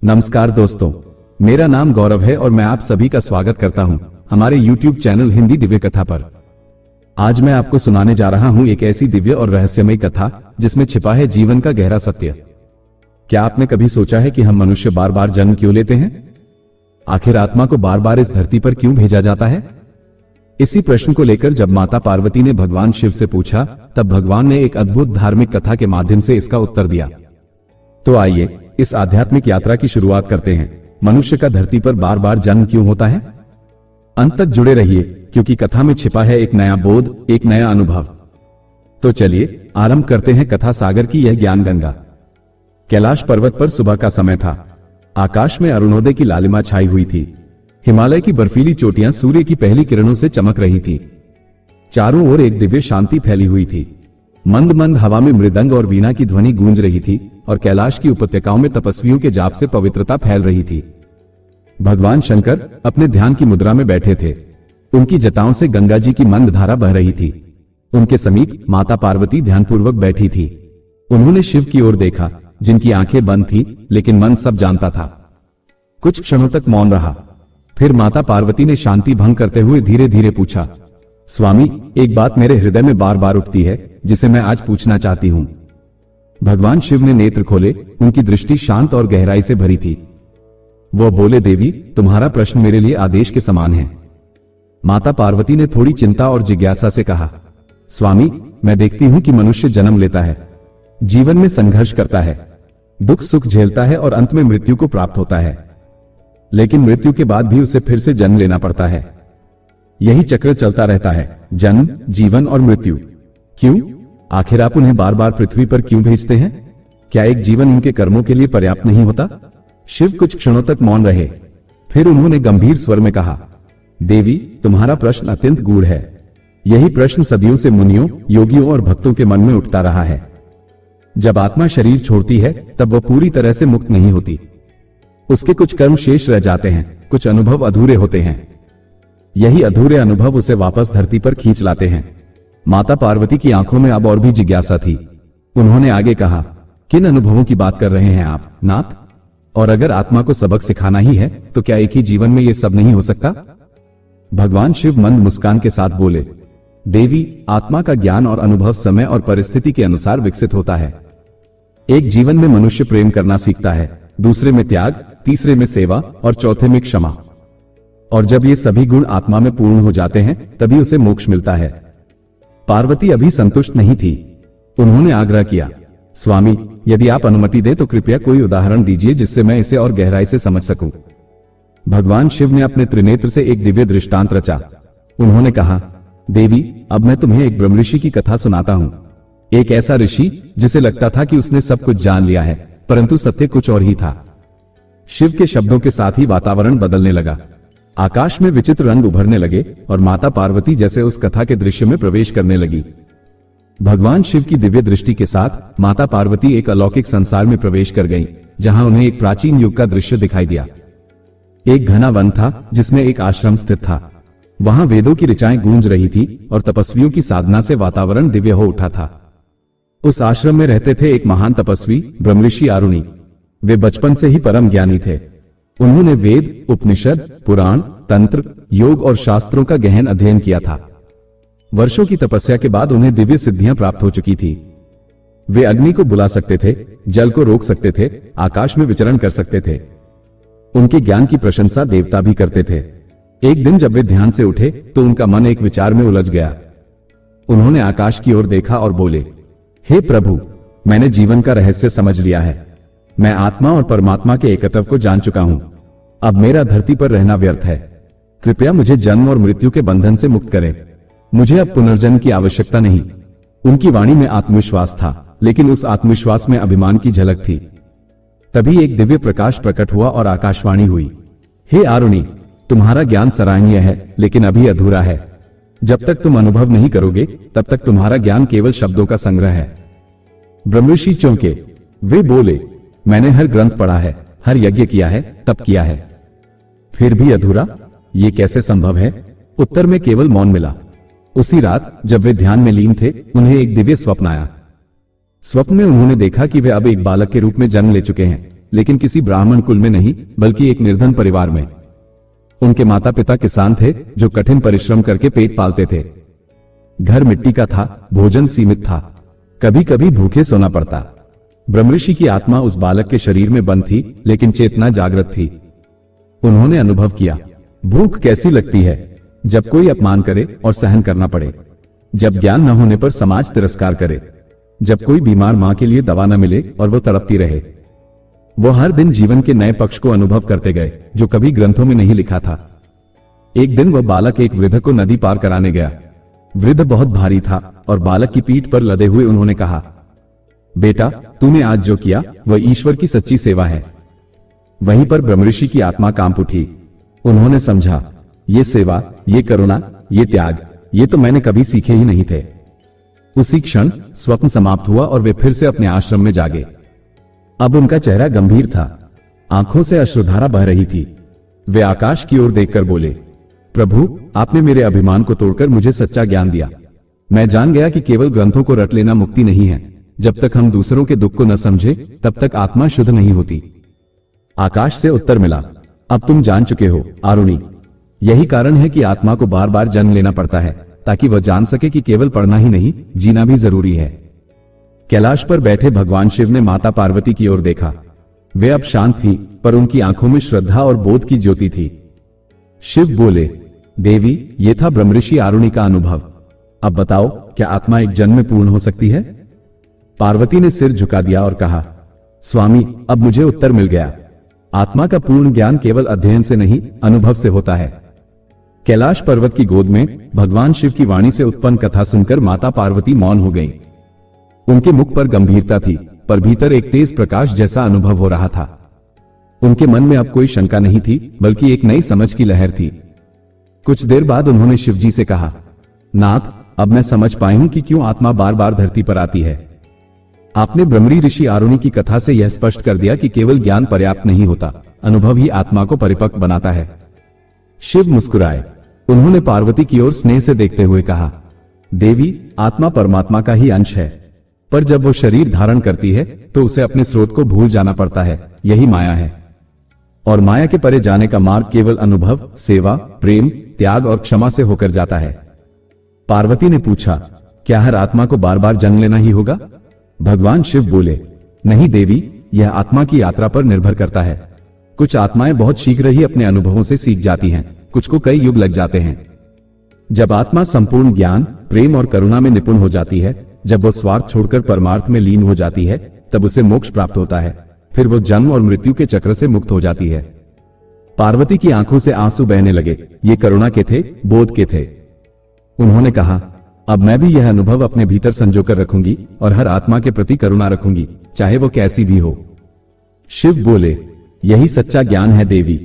नमस्कार दोस्तों, मेरा नाम गौरव है और मैं आप सभी का स्वागत करता हूं हमारे YouTube चैनल हिंदी दिव्य कथा पर। आज मैं आपको सुनाने जा रहा हूं एक ऐसी दिव्य और रहस्यमय कथा जिसमें छिपा है जीवन का गहरा सत्य। क्या आपने कभी सोचा है कि हम मनुष्य बार बार जन्म क्यों लेते हैं? आखिर आत्मा को बार बार इस धरती पर क्यों भेजा जाता है? इसी प्रश्न को लेकर जब माता पार्वती ने भगवान शिव से पूछा, तब भगवान ने एक अद्भुत धार्मिक कथा के माध्यम से इसका उत्तर दिया। तो आइए इस आध्यात्मिक यात्रा की शुरुआत करते हैं। मनुष्य का धरती पर बार बार जन्म क्यों होता है? अंत तक जुड़े रहिए, क्योंकि कथा में छिपा है एक नया बोध, एक नया अनुभव। तो चलिए आरंभ करते हैं कथा सागर की यह ज्ञान गंगा। कैलाश पर्वत पर सुबह का समय था। आकाश में अरुणोदय की लालिमा छाई हुई थी। हिमालय की बर्फीली चोटियां सूर्य की पहली किरणों से चमक रही थी। चारों ओर एक दिव्य शांति फैली हुई थी। मंद मंद हवा में मृदंग और वीणा की ध्वनि गूंज रही थी और कैलाश की उपत्यकाओं में तपस्वियों के जाप से पवित्रता फैल रही थी। भगवान शंकर अपने ध्यान की मुद्रा में बैठे थे। उनकी जटाओं से गंगा जी की मंद धारा बह रही थी। उनके समीप माता पार्वती ध्यानपूर्वक बैठी थी। उन्होंने शिव की ओर देखा, जिनकी आंखें बंद थी, लेकिन मन सब जानता था। कुछ क्षणों तक मौन रहा। फिर माता पार्वती ने शांति भंग करते हुए धीरे धीरे पूछा, स्वामी, एक बात मेरे हृदय में बार बार उठती है, जिसे मैं आज पूछना चाहती हूं। भगवान शिव ने नेत्र खोले। उनकी दृष्टि शांत और गहराई से भरी थी। वो बोले, देवी, तुम्हारा प्रश्न मेरे लिए आदेश के समान है। माता पार्वती ने थोड़ी चिंता और जिज्ञासा से कहा, स्वामी, मैं देखती हूं कि मनुष्य जन्म लेता है, जीवन में संघर्ष करता है, दुख सुख झेलता है और अंत में मृत्यु को प्राप्त होता है। लेकिन मृत्यु के बाद भी उसे फिर से जन्म लेना पड़ता है। यही चक्र चलता रहता है, जन्म, जीवन और मृत्यु। क्यों? आखिर आप उन्हें बार बार पृथ्वी पर क्यों भेजते हैं? क्या एक जीवन उनके कर्मों के लिए पर्याप्त नहीं होता? शिव कुछ क्षणों तक मौन रहे। फिर उन्होंने गंभीर स्वर में कहा, देवी, तुम्हारा प्रश्न अत्यंत गूढ़ है। यही प्रश्न सदियों से मुनियों, योगियों और भक्तों के मन में उठता रहा है। जब आत्मा शरीर छोड़ती है, तब वह पूरी तरह से मुक्त नहीं होती। उसके कुछ कर्म शेष रह जाते हैं, कुछ अनुभव अधूरे होते हैं। यही अधूरे अनुभव उसे वापस धरती पर खींच लाते हैं। माता पार्वती की आंखों में अब और भी जिज्ञासा थी। उन्होंने आगे कहा, किन अनुभवों की बात कर रहे हैं आप, नाथ? और अगर आत्मा को सबक सिखाना ही है, तो क्या एक ही जीवन में ये सब नहीं हो सकता? भगवान शिव मंद मुस्कान के साथ बोले, देवी, आत्मा का ज्ञान और अनुभव समय और परिस्थिति के अनुसार विकसित होता है। एक जीवन में मनुष्य प्रेम करना सीखता है, दूसरे में त्याग, तीसरे में सेवा और चौथे में क्षमा। और जब ये सभी गुण आत्मा में पूर्ण हो जाते हैं, तभी उसे मोक्ष मिलता है। पार्वती अभी संतुष्ट नहीं थी। उन्होंने आग्रह किया, स्वामी, यदि आप अनुमति दें तो कृपया कोई उदाहरण दीजिए जिससे मैं इसे और गहराई से समझ सकूं। भगवान शिव ने अपने त्रिनेत्र से एक दिव्य दृष्टांत रचा। उन्होंने कहा, देवी, अब मैं तुम्हें एक ब्रह्मऋषि की कथा सुनाता हूं। एक ऐसा ऋषि जिसे लगता था कि उसने सब कुछ जान लिया है, परंतु सत्य कुछ और ही था। शिव के शब्दों के साथ ही वातावरण बदलने लगा। आकाश में विचित्र रंग उभरने लगे और माता पार्वती जैसे उस कथा के दृश्य में प्रवेश करने लगी। भगवान शिव की दिव्य दृष्टि के साथ माता पार्वती एक अलौकिक संसार में प्रवेश कर गईं, जहां उन्हें एक प्राचीन युग का दृश्य दिखाई दिया। एक घना वन था जिसमें एक आश्रम स्थित था। वहां वेदों की ऋचाएं गूंज रही थी और तपस्वियों की साधना से वातावरण दिव्य हो उठा था। उस आश्रम में रहते थे एक महान तपस्वी, ब्रह्मऋषि आरुणि। वे बचपन से ही परम ज्ञानी थे। उन्होंने वेद, उपनिषद, पुराण, तंत्र, योग और शास्त्रों का गहन अध्ययन किया था। वर्षों की तपस्या के बाद उन्हें दिव्य सिद्धियां प्राप्त हो चुकी थी। वे अग्नि को बुला सकते थे, जल को रोक सकते थे, आकाश में विचरण कर सकते थे। उनके ज्ञान की प्रशंसा देवता भी करते थे। एक दिन जब वे ध्यान से उठे तो उनका मन एक विचार में उलझ गया। उन्होंने आकाश की ओर देखा और बोले, हे प्रभु, मैंने जीवन का रहस्य समझ लिया है। मैं आत्मा और परमात्मा के एकत्व को जान चुका हूं। अब मेरा धरती पर रहना व्यर्थ है। कृपया मुझे जन्म और मृत्यु के बंधन से मुक्त करें। मुझे अब पुनर्जन्म की आवश्यकता नहीं। उनकी वाणी में आत्मविश्वास था, लेकिन उस आत्मविश्वास में अभिमान की झलक थी। तभी एक दिव्य प्रकाश प्रकट हुआ और आकाशवाणी हुई, हे आरुणि, तुम्हारा ज्ञान सराहनीय है, लेकिन अभी अधूरा है। जब तक तुम अनुभव नहीं करोगे, तब तक तुम्हारा ज्ञान केवल शब्दों का संग्रह है। ब्रह्मऋषि चौंके। वे बोले, मैंने हर ग्रंथ पढ़ा है, हर यज्ञ किया है, तप किया है, फिर भी अधूरा? ये कैसे संभव है? उत्तर में केवल मौन मिला। उसी रात जब वे ध्यान में लीन थे, उन्हें एक दिव्य स्वप्न आया। स्वप्न में उन्होंने देखा कि वे अब एक बालक के रूप में जन्म ले चुके हैं। लेकिन किसी ब्राह्मण कुल में नहीं, बल्कि एक निर्धन परिवार में। उनके माता पिता किसान थे जो कठिन परिश्रम करके पेट पालते थे। घर मिट्टी का था, भोजन सीमित था, कभी कभी भूखे सोना पड़ता। ब्रह्मऋषि की आत्मा उस बालक के शरीर में बंद थी, लेकिन चेतना जागृत थी। उन्होंने अनुभव किया, भूख कैसी लगती है जब कोई अपमान करे और सहन करना पड़े, जब ज्ञान न होने पर समाज तिरस्कार करे, जब कोई बीमार मां के लिए दवा न मिले और वो तड़पती रहे। वो हर दिन जीवन के नए पक्ष को अनुभव करते गए जो कभी ग्रंथों में नहीं लिखा था। एक दिन वह बालक एक वृद्ध को नदी पार कराने गया। वृद्ध बहुत भारी था और बालक की पीठ पर लदे हुए उन्होंने कहा, बेटा, तूने आज जो किया वह ईश्वर की सच्ची सेवा है। वहीं पर ब्रह्मऋषि की आत्मा कांप उठी। उन्होंने समझा, ये सेवा, ये करुणा, ये त्याग, ये तो मैंने कभी सीखे ही नहीं थे। उसी क्षण स्वप्न समाप्त हुआ और वे फिर से अपने आश्रम में जागे। अब उनका चेहरा गंभीर था, आंखों से अश्रुधारा बह रही थी। वे आकाश की ओर देखकर बोले, प्रभु, आपने मेरे अभिमान को तोड़कर मुझे सच्चा ज्ञान दिया। मैं जान गया कि केवल ग्रंथों को रट लेना मुक्ति नहीं है। जब तक हम दूसरों के दुख को न समझे तब तक आत्मा शुद्ध नहीं होती। आकाश से उत्तर मिला, अब तुम जान चुके हो आरुणि। यही कारण है कि आत्मा को बार बार जन्म लेना पड़ता है, ताकि वह जान सके कि केवल पढ़ना ही नहीं, जीना भी जरूरी है। कैलाश पर बैठे भगवान शिव ने माता पार्वती की ओर देखा। वे अब शांत थी, पर उनकी आंखों में श्रद्धा और बोध की ज्योति थी। शिव बोले, देवी, ये था ब्रह्मऋषि आरुणि का अनुभव। अब बताओ, क्या आत्मा एक जन्म में पूर्ण हो सकती है? पार्वती ने सिर झुका दिया और कहा, स्वामी, अब मुझे उत्तर मिल गया। आत्मा का पूर्ण ज्ञान केवल अध्ययन से नहीं, अनुभव से होता है। कैलाश पर्वत की गोद में भगवान शिव की वाणी से उत्पन्न कथा सुनकर माता पार्वती मौन हो गईं। उनके मुख पर गंभीरता थी, पर भीतर एक तेज प्रकाश जैसा अनुभव हो रहा था। उनके मन में अब कोई शंका नहीं थी, बल्कि एक नई समझ की लहर थी। कुछ देर बाद उन्होंने शिवजी से कहा, नाथ, अब मैं समझ पाई हूं कि क्यों आत्मा बार बार धरती पर आती है। आपने ब्रह्मऋषि ऋषि आरुणि की कथा से यह स्पष्ट कर दिया कि केवल ज्ञान पर्याप्त नहीं होता, अनुभव ही आत्मा को परिपक्व बनाता है। शिव मुस्कुराए। उन्होंने पार्वती की ओर स्नेह से देखते हुए कहा, देवी, आत्मा परमात्मा का ही अंश है, पर जब वो शरीर धारण करती है तो उसे अपने स्रोत को भूल जाना पड़ता है। यही माया है। और माया के परे जाने का मार्ग केवल अनुभव, सेवा, प्रेम, त्याग और क्षमा से होकर जाता है। पार्वती ने पूछा, क्या हर आत्मा को बार बार जन्म लेना ही होगा? भगवान शिव बोले, नहीं देवी, यह आत्मा की यात्रा पर निर्भर करता है। कुछ आत्माएं बहुत शीघ्र ही अपने अनुभवों से सीख जाती हैं, कुछ को कई युग लग जाते हैं। जब आत्मा संपूर्ण ज्ञान, प्रेम और करुणा में निपुण हो जाती है, जब वो स्वार्थ छोड़कर परमार्थ में लीन हो जाती है, तब उसे मोक्ष प्राप्त होता है। फिर वो जन्म और मृत्यु के चक्र से मुक्त हो जाती है। पार्वती की आंखों से आंसू बहने लगे। ये करुणा के थे, बोध के थे। उन्होंने कहा, अब मैं भी यह अनुभव अपने भीतर संजोकर रखूंगी और हर आत्मा के प्रति करुणा रखूंगी, चाहे वो कैसी भी हो। शिव बोले, यही सच्चा ज्ञान है देवी।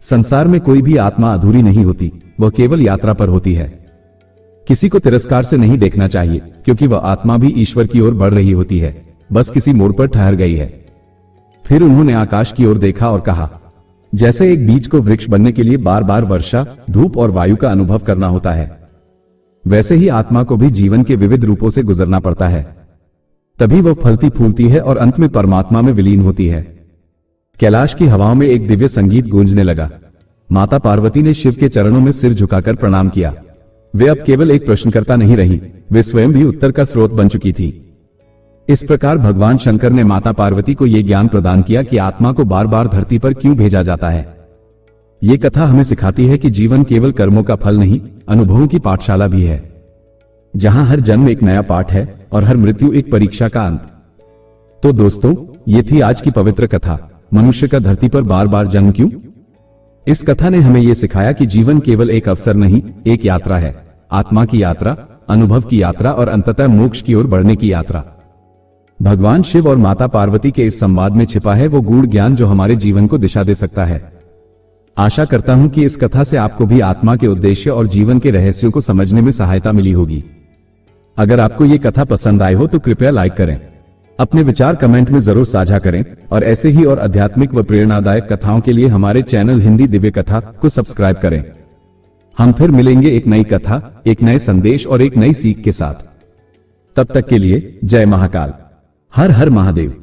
संसार में कोई भी आत्मा अधूरी नहीं होती, वह केवल यात्रा पर होती है। किसी को तिरस्कार से नहीं देखना चाहिए, क्योंकि वह आत्मा भी ईश्वर की ओर बढ़ रही होती है, बस किसी मोड़ पर ठहर गई है। फिर उन्होंने आकाश की ओर देखा और कहा, जैसे एक बीज को वृक्ष बनने के लिए बार बार वर्षा, धूप और वायु का अनुभव करना होता है, वैसे ही आत्मा को भी जीवन के विविध रूपों से गुजरना पड़ता है। तभी वह फलती फूलती है और अंत में परमात्मा में विलीन होती है। कैलाश की हवाओं में एक दिव्य संगीत गूंजने लगा। माता पार्वती ने शिव के चरणों में सिर झुकाकर प्रणाम किया। वे अब केवल एक प्रश्नकर्ता नहीं रही, वे स्वयं भी उत्तर का स्रोत बन चुकी थी। इस प्रकार भगवान शंकर ने माता पार्वती को यह ज्ञान प्रदान किया कि आत्मा को बार बार धरती पर क्यों भेजा जाता है। ये कथा हमें सिखाती है कि जीवन केवल कर्मों का फल नहीं, अनुभवों की पाठशाला भी है, जहां हर जन्म एक नया पाठ है और हर मृत्यु एक परीक्षा का अंत। तो दोस्तों, ये थी आज की पवित्र कथा, मनुष्य का धरती पर बार बार जन्म क्यों। इस कथा ने हमें यह सिखाया कि जीवन केवल एक अवसर नहीं, एक यात्रा है। आत्मा की यात्रा, अनुभव की यात्रा और अंततः मोक्ष की ओर बढ़ने की यात्रा। भगवान शिव और माता पार्वती के इस संवाद में छिपा है वो गूढ़ ज्ञान जो हमारे जीवन को दिशा दे सकता है। आशा करता हूं कि इस कथा से आपको भी आत्मा के उद्देश्य और जीवन के रहस्यों को समझने में सहायता मिली होगी। अगर आपको ये कथा पसंद आई हो तो कृपया लाइक करें, अपने विचार कमेंट में जरूर साझा करें और ऐसे ही और आध्यात्मिक व प्रेरणादायक कथाओं के लिए हमारे चैनल हिंदी दिव्य कथा को सब्सक्राइब करें। हम फिर मिलेंगे एक नई कथा, एक नए संदेश और एक नई सीख के साथ। तब तक के लिए जय महाकाल, हर हर महादेव।